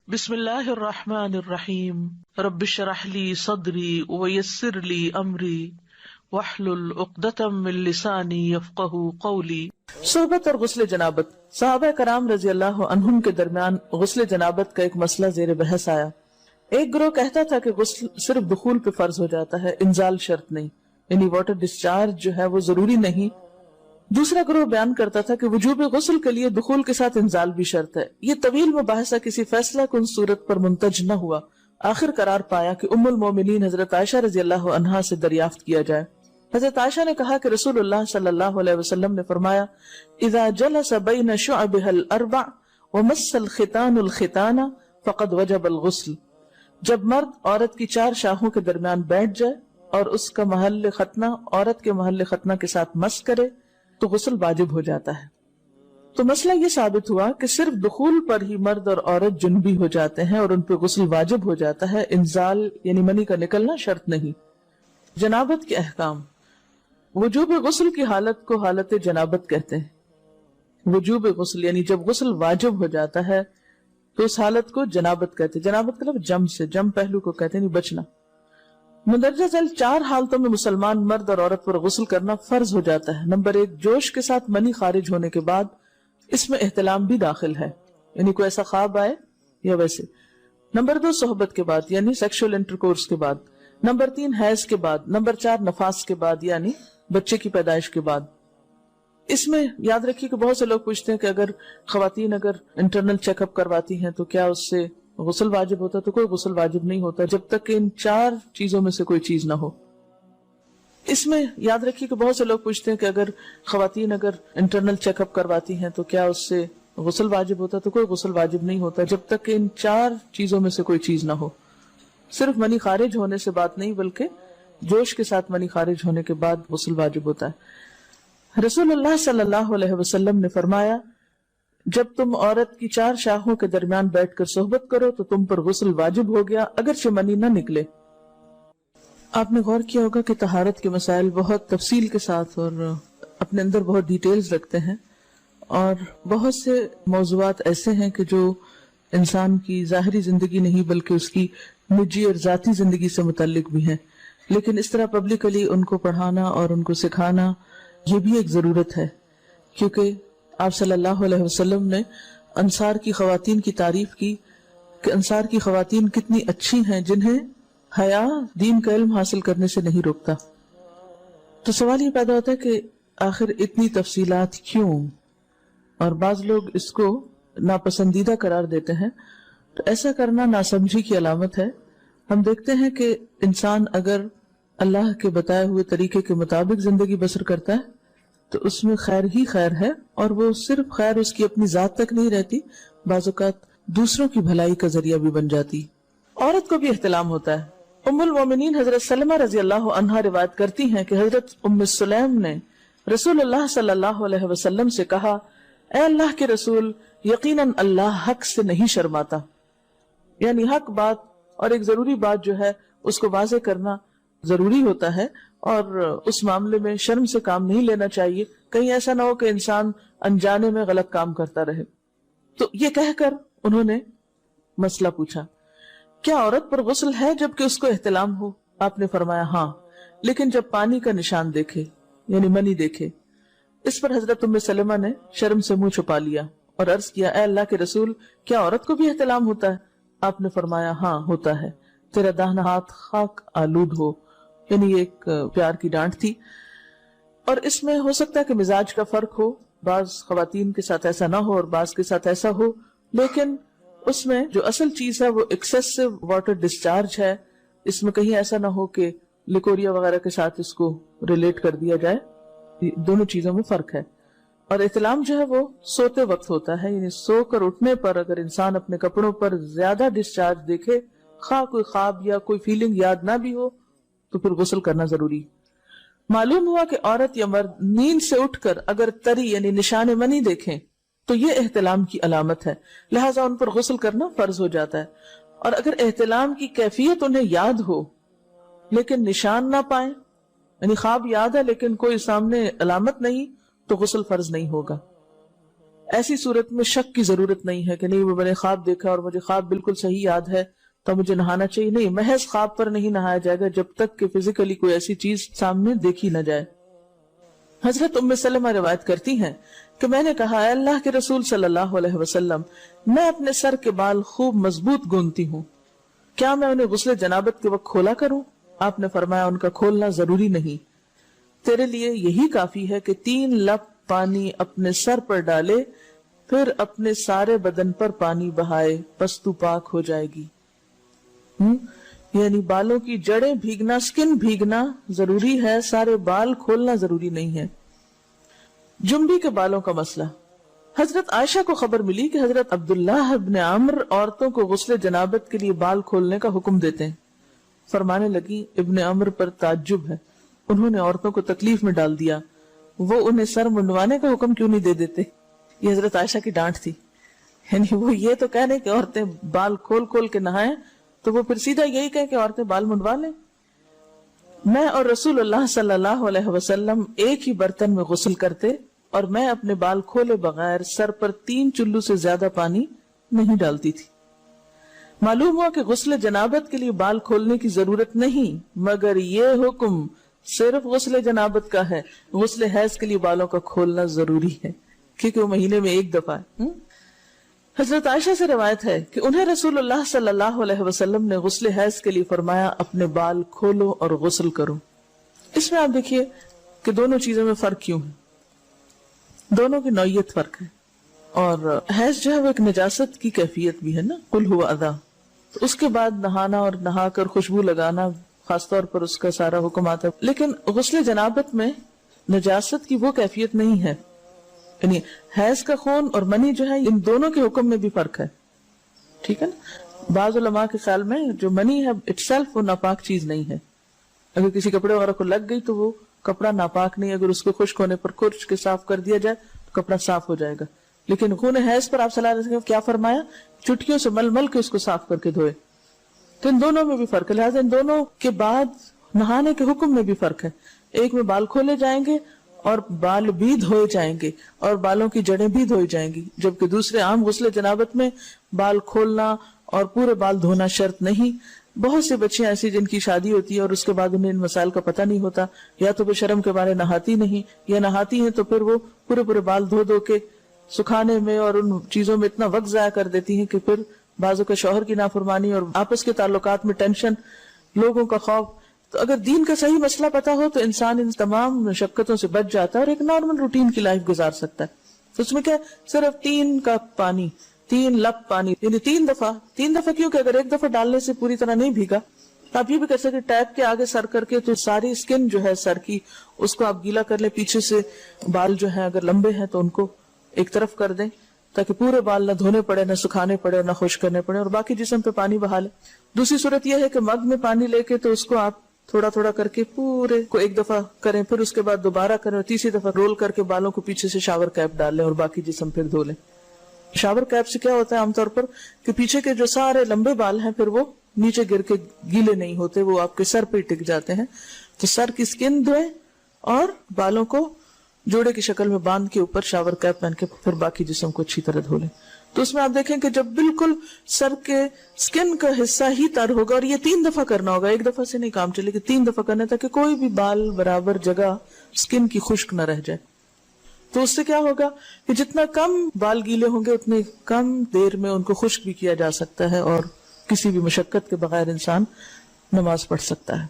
بسم اللہ الرحمن الرحیم رب اشرح لی صدری ویسر لی امری واحلل عقدۃ من لسانی یفقہوا قولی۔ صحبت اور غسل جنابت۔ صحابہ کرام رضی اللہ عنہم کے درمیان غسل جنابت کا ایک مسئلہ زیر بحث آیا۔ ایک گروہ کہتا تھا کہ غسل صرف دخول پہ فرض ہو جاتا ہے، انزال شرط نہیں، یعنی واٹر ڈسچارج جو ہے وہ ضروری نہیں۔ دوسرا گروہ بیان کرتا تھا کہ وجوب غسل کے لیے دخول کے ساتھ انزال بھی شرط ہے۔ یہ طویل مباحثہ کسی فیصلہ کن صورت پر منتج نہ ہوا۔ آخر قرار پایا کہ ام المومنین حضرت عائشہ رضی اللہ عنہا سے دریافت کیا جائے۔ حضرت عائشہ نے کہا کہ رسول اللہ صلی اللہ علیہ وسلم نے فرمایا، اذا جلس بین شعبها الاربع ومس الختان الختان فقد وجب الغسل۔ جب مرد عورت کی چار شاخوں کے درمیان بیٹھ جائے اور اس کا محل ختنہ عورت کے محل ختنہ کے ساتھ مس کرے تو غسل واجب ہو جاتا ہے۔ تو مسئلہ یہ ثابت ہوا کہ صرف دخول پر ہی مرد اور عورت جنبی ہو جاتے ہیں اور ان پہ غسل واجب ہو جاتا ہے، انزال یعنی منی کا نکلنا شرط نہیں۔ جنابت کے احکام۔ وجوب غسل کی حالت کو حالت جنابت کہتے ہیں۔ وجوب غسل یعنی جب غسل واجب ہو جاتا ہے تو اس حالت کو جنابت کہتے ہیں۔ جنابت کا لفظ جم سے، جم پہلو کو کہتے ہیں، یعنی بچنا۔ مندرجہ ذیل چار حالتوں میں مسلمان مرد اور عورت پر غسل کرنا فرض ہو جاتا ہے۔ نمبر 1، جوش کے ساتھ منی خارج ہونے کے بعد، اس میں احتلام بھی داخل ہے، یعنی کوئی ایسا خواب آئے یا ویسے۔ نمبر 2، صحبت کے بعد یعنی سیکشول انٹرکورس کے بعد۔ نمبر 3، حیض کے بعد۔ نمبر 4، نفاس کے بعد یعنی بچے کی پیدائش کے بعد۔ اس میں یاد رکھیے کہ بہت سے لوگ پوچھتے ہیں کہ اگر خواتین انٹرنل چیک اپ کرواتی ہیں تو کیا اس سے غسل واجب ہوتا ہے؟ تو کوئی غسل واجب نہیں ہوتا جب تک کہ ان چار چیزوں میں سے کوئی چیز نہ ہو۔ اس میں یاد رکھیے کہ بہت سے لوگ پوچھتے ہیں کہ اگر خواتین انٹرنل چیک اپ کرواتی ہیں تو کیا اس سے غسل واجب ہوتا ہے؟ تو کوئی غسل واجب نہیں ہوتا جب تک کہ ان چار چیزوں میں سے کوئی چیز نہ ہو۔ صرف منی خارج ہونے سے بات نہیں، بلکہ جوش کے ساتھ منی خارج ہونے کے بعد غسل واجب ہوتا ہے۔ رسول اللہ صلی اللہ علیہ وسلم نے فرمایا، جب تم عورت کی چار شاخوں کے درمیان بیٹھ کر صحبت کرو تو تم پر غسل واجب ہو گیا اگرچہ منی نہ نکلے۔ آپ نے غور کیا ہوگا کہ طہارت کے مسائل بہت تفصیل کے ساتھ اور اپنے اندر بہت ڈیٹیلز رکھتے ہیں، اور بہت سے موضوعات ایسے ہیں کہ جو انسان کی ظاہری زندگی نہیں بلکہ اس کی نجی اور ذاتی زندگی سے متعلق بھی ہیں، لیکن اس طرح پبلکلی ان کو پڑھانا اور ان کو سکھانا یہ بھی ایک ضرورت ہے، کیونکہ آپ صلی اللہ علیہ وسلم نے انصار کی خواتین کی تعریف کی کہ انصار کی خواتین کتنی اچھی ہیں جنہیں حیا دین کا علم حاصل کرنے سے نہیں روکتا۔ تو سوال یہ پیدا ہوتا ہے کہ آخر اتنی تفصیلات کیوں؟ اور بعض لوگ اس کو ناپسندیدہ قرار دیتے ہیں، تو ایسا کرنا ناسمجھی کی علامت ہے۔ ہم دیکھتے ہیں کہ انسان اگر اللہ کے بتائے ہوئے طریقے کے مطابق زندگی بسر کرتا ہے تو اس میں خیر ہی خیر ہے، اور وہ صرف خیر اس کی اپنی ذات تک نہیں رہتی، بعض اوقات دوسروں کی بھلائی کا ذریعہ بھی بن جاتی۔ عورت کو بھی احتلام ہوتا ہے۔ ام المومنین حضرت سلمہ رضی اللہ عنہا روایت کرتی ہیں کہ حضرت ام سلیم نے رسول اللہ صلی اللہ علیہ وسلم سے کہا، اے اللہ کے رسول، یقیناً اللہ حق سے نہیں شرماتا، یعنی حق بات اور ایک ضروری بات جو ہے اس کو واضح کرنا ضروری ہوتا ہے، اور اس معاملے میں شرم سے کام نہیں لینا چاہیے، کہیں ایسا نہ ہو کہ انسان انجانے میں غلط کام کرتا رہے۔ تو یہ کہہ کر انہوں نے مسئلہ پوچھا، کیا عورت پر غسل ہے جبکہ اس کو احتلام ہو؟ آپ نے فرمایا ہاں، لیکن جب پانی کا نشان دیکھے یعنی منی دیکھے۔ اس پر حضرت ام سلمہ نے شرم سے منہ چھپا لیا اور عرض کیا، اے اللہ کے رسول، کیا عورت کو بھی احتلام ہوتا ہے؟ آپ نے فرمایا ہاں ہوتا ہے، تیرا داہنا ہاتھ خاک آلود ہو، یعنی ایک پیار کی ڈانٹ تھی۔ اور اس میں ہو سکتا ہے کہ مزاج کا فرق ہو، بعض خواتین کے ساتھ ایسا نہ ہو اور بعض کے ساتھ ایسا ہو، لیکن اس میں جو اصل چیز ہے وہ ایکسیسو واٹر ڈسچارج ہے۔ اس میں کہیں ایسا نہ ہو کہ لیکوریا وغیرہ کے ساتھ اس کو ریلیٹ کر دیا جائے، دونوں چیزوں میں فرق ہے۔ اور احتلام جو ہے وہ سوتے وقت ہوتا ہے، یعنی سو کر اٹھنے پر اگر انسان اپنے کپڑوں پر زیادہ ڈسچارج دیکھے، خواہ کوئی خواب یا کوئی فیلنگ یاد نہ بھی ہو، تو پھر غسل کرنا ضروری۔ معلوم ہوا کہ عورت یا مرد نیند سے اٹھ کر اگر تری یعنی نشان منی دیکھیں تو یہ احتلام کی علامت ہے، لہٰذا ان پر غسل کرنا فرض ہو جاتا ہے۔ اور اگر احتلام کی کیفیت انہیں یاد ہو لیکن نشان نہ پائیں، یعنی خواب یاد ہے لیکن کوئی سامنے علامت نہیں، تو غسل فرض نہیں ہوگا۔ ایسی صورت میں شک کی ضرورت نہیں ہے کہ نہیں میں نے خواب دیکھا اور مجھے خواب بالکل صحیح یاد ہے تو مجھے نہانا چاہیے. نہیں، محض خواب پر نہیں نہایا جائے گا جب تک کہ فزیکلی کوئی ایسی چیز سامنے دیکھی نہ جائے. حضرت ام سلمہ روایت کرتی ہیں کہ میں نے کہا اے اللہ کے رسول صلی اللہ علیہ وسلم، میں اپنے سر کے بال خوب مضبوط گوندتی ہوں، کیا میں انہیں غسل جنابت کے وقت کھولا کروں؟ آپ نے فرمایا ان کا کھولنا ضروری نہیں، تیرے لیے یہی کافی ہے کہ 3 لپ پانی اپنے سر پر ڈالے، پھر اپنے سارے بدن پر پانی بہائے، پس تو پاک ہو جائے گی. یعنی بالوں کی جڑیں بھیگنا، سکن بھیگنا ضروری ہے، سارے بال کھولنا ضروری نہیں ہے. جنبی کے بالوں کا مسئلہ. حضرت عائشہ کو خبر ملی کہ حضرت عبداللہ ابن عمرو عورتوں کو غسل جنابت کے لیے بال کھولنے کا حکم دیتے ہیں. فرمانے لگی ابن عمرو پر تعجب ہے، انہوں نے عورتوں کو تکلیف میں ڈال دیا، وہ انہیں سر منڈوانے کا حکم کیوں نہیں دے دیتے؟ یہ حضرت عائشہ کی ڈانٹ تھی. یعنی وہ یہ تو کہنے کہ عورتیں بال کھول کھول کے نہائیں تو وہ پھر سیدھا یہی کہے کہ عورتیں بال منڈوا لیں. میں اور رسول اللہ صلی اللہ علیہ وسلم ایک ہی برتن میں غسل کرتے اور میں اپنے بال کھولے بغیر سر پر 3 چلو سے زیادہ پانی نہیں ڈالتی تھی. معلوم ہوا کہ غسل جنابت کے لیے بال کھولنے کی ضرورت نہیں، مگر یہ حکم صرف غسل جنابت کا ہے. غسل حیض کے لیے بالوں کا کھولنا ضروری ہے کیونکہ وہ مہینے میں ایک دفعہ ہے. حضرت عائشہ سے روایت ہے کہ انہیں رسول اللہ صلی اللہ علیہ وسلم نے غسل حیض کے لیے فرمایا اپنے بال کھولو اور غسل کرو. اس میں آپ دیکھیے کہ دونوں چیزوں میں فرق کیوں ہے، دونوں کی نوعیت فرق ہے. اور حیض جو ہے وہ ایک نجاست کی کیفیت بھی ہے نا، قل ہوا اذی، تو اس کے بعد نہانا اور نہا کر خوشبو لگانا خاص طور پر اس کا سارا حکم آتا ہے. لیکن غسل جنابت میں نجاست کی وہ کیفیت نہیں ہے. یعنی حیض کا خون اور منی جو ہے ان دونوں کے حکم میں بھی فرق ہے، ٹھیک ہے نا. بعض علماء کے خیال میں جو منی ہے اٹ سیلف وہ ناپاک چیز نہیں ہے. اگر کسی کپڑے وغیرہ کو لگ گئی تو وہ کپڑا ناپاک نہیں، اگر اس کو خشک ہونے پر کھرچ کے صاف کر دیا جائے تو کپڑا صاف ہو جائے گا. لیکن خون حیض پر آپ صلی اللہ علیہ وسلم کیا فرمایا؟ چٹکیوں سے مل مل کے اس کو صاف کر کے دھوئے. تو ان دونوں میں بھی فرق ہے، لہٰذا ان دونوں کے بعد نہانے کے حکم میں بھی فرق ہے. ایک میں بال کھولے جائیں گے اور بال بھی دھوئے جائیں گے اور بالوں کی جڑیں بھی دھوئی جائیں گی، جبکہ دوسرے عام غسل جنابت میں بال کھولنا اور پورے بال دھونا شرط نہیں. بہت سے بچیاں ایسی جن کی شادی ہوتی ہے اور اس کے بعد انہیں ان مسائل کا پتہ نہیں ہوتا، یا تو وہ شرم کے بارے نہاتی نہیں، یا نہاتی ہیں تو پھر وہ پورے بال دھو دھو کے سکھانے میں اور ان چیزوں میں اتنا وقت ضائع کر دیتی ہیں کہ پھر بعضوں کا شوہر کی نافرمانی اور آپس کے تعلقات میں ٹینشن، لوگوں کا خوف. تو اگر دین کا صحیح مسئلہ پتا ہو تو انسان ان تمام مشقتوں سے بچ جاتا ہے اور ایک نارمل روٹین کی لائف گزار سکتا ہے. تو اس میں کیا صرف 3 کپ پانی، 3 لپ پانی، یعنی 3 دفعہ کیونکہ اگر ایک دفعہ ڈالنے سے پوری طرح نہیں بھیگا تو آپ یہ بھی کر سکتے ٹیپ کے آگے سر کر کے تو ساری اسکن جو ہے سر کی اس کو آپ گیلا کر لیں. پیچھے سے بال جو ہیں اگر لمبے ہیں تو ان کو ایک طرف کر دیں تاکہ پورے بال نہ دھونے پڑے، نہ سکھانے پڑے، نہ خشک کرنے پڑے، اور باقی جسم پہ پانی بہا لیں. دوسری صورت یہ ہے کہ مگ میں پانی لے کے تو اس کو آپ تھوڑا تھوڑا کر کے پورے کو ایک دفعہ کریں، پھر اس کے بعد دوبارہ کریں اور تیسری دفعہ رول کر کے بالوں کو پیچھے سے شاور کیپ ڈال لیں اور باقی جسم پھر دھو لیں. شاور کیپ سے کیا ہوتا ہے عام طور پر کہ پیچھے کے جو سارے لمبے بال ہیں پھر وہ نیچے گر کے گیلے نہیں ہوتے، وہ آپ کے سر پہ ٹک جاتے ہیں. تو سر کی اسکن دھوئیں اور بالوں کو جوڑے کی شکل میں باندھ کے اوپر شاور کیپ پہن کے پھر باقی جسم کو اچھی طرح دھو لیں. تو اس میں آپ دیکھیں کہ جب بالکل سر کے سکن کا حصہ ہی تر ہوگا، اور یہ 3 دفعہ کرنا ہوگا، ایک دفعہ سے نہیں کام چلے کہ 3 دفعہ کرنا تاکہ کوئی بھی بال برابر جگہ سکن کی خشک نہ رہ جائے. تو اس سے کیا ہوگا کہ جتنا کم بال گیلے ہوں گے اتنے کم دیر میں ان کو خشک بھی کیا جا سکتا ہے اور کسی بھی مشقت کے بغیر انسان نماز پڑھ سکتا ہے.